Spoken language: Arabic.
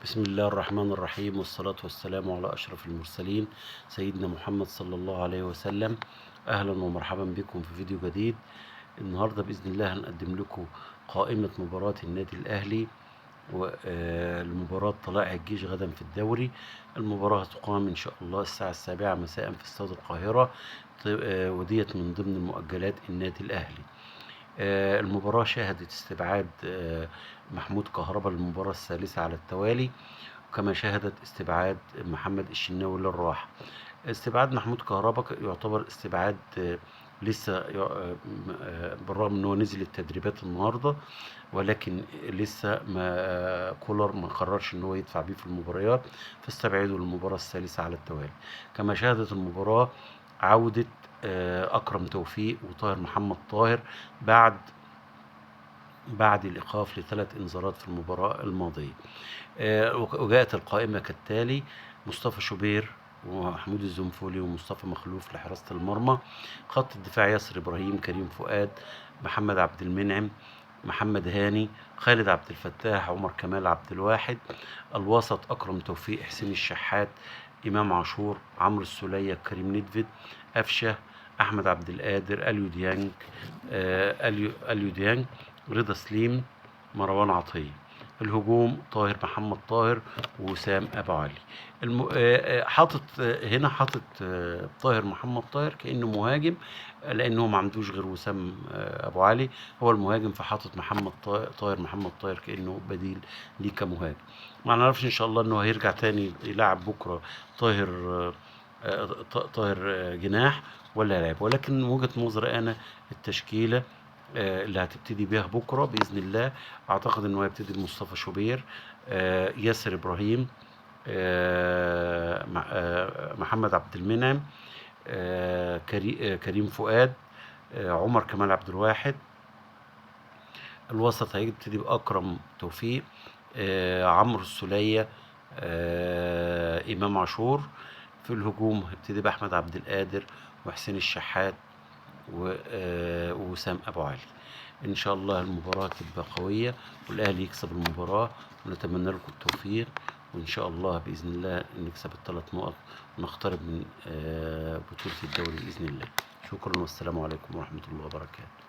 بسم الله الرحمن الرحيم، والصلاة والسلام على أشرف المرسلين سيدنا محمد صلى الله عليه وسلم. أهلا ومرحبا بكم في فيديو جديد. النهاردة بإذن الله هنقدم لكم قائمة مباراة النادي الأهلي والمباراة طلائع الجيش غدا في الدوري. المباراة هتقام إن شاء الله الساعة 7 مساء في استاد القاهرة، وديت من ضمن مؤجلات النادي الأهلي. المباراة شهدت استبعاد محمود كهربا للمباراة الثالثة على التوالي، وكما شهدت استبعاد محمد الشناوي للراحة. استبعاد محمود كهربا يعتبر استبعاد لسه بالرغم ان هو نزل التدريبات النهارده، ولكن لسه ما كولر ما قررش ان هو يدفع بيه في المباريات، فاستبعده للمباراة الثالثة على التوالي. كما شهدت المباراة عودة أكرم توفيق وطاهر محمد طاهر بعد الإيقاف لثلاث إنذارات في المباراة الماضية. وجاءت القائمة كالتالي: مصطفى شوبير ومحمود الزنفولي ومصطفى مخلوف لحراسة المرمى. خط الدفاع: ياسر إبراهيم، كريم فؤاد، محمد عبد المنعم، محمد هاني، خالد عبد الفتاح، عمر كمال عبد الواحد. الوسط: أكرم توفيق، حسين الشحات، إمام عاشور، عمرو السولية، كريم ندفد، أفشة، أحمد عبد القادر، أليو ديانج، رضا سليم، مروان عطية. الهجوم: طاهر محمد طاهر ووسام أبو علي. حاطط هنا حاطط طاهر محمد طاهر كأنه مهاجم، لأنه ما عندوش غير وسام أبو علي هو المهاجم، فحاطط طاهر محمد طاهر كأنه بديل ليه كمهاجم. ما نعرفش إن شاء الله إنه هيرجع تاني يلعب بكرة طاهر جناح ولا لاعب، ولكن من وجهة نظري أنا التشكيلة اللي هتبتدي بيها بكرة بإذن الله، أعتقد إنه هيبتدي بمصطفى شوبير، ياسر إبراهيم، محمد عبد المنعم، كريم فؤاد، عمر كمال عبد الواحد. الوسط هيبتدي بأكرم توفيق، عمرو السولية، إمام عاشور. في الهجوم هيبتدي بأحمد عبد القادر وحسين الشحات ووسام أبو علي. إن شاء الله المباراة تبقى قوية والأهلي يكسب المباراة، ونتمنى لكم التوفيق، وإن شاء الله بإذن الله نكسب الثلاث نقط ونقترب من بطولة الدوري بإذن الله. شكرا والسلام عليكم ورحمة الله وبركاته.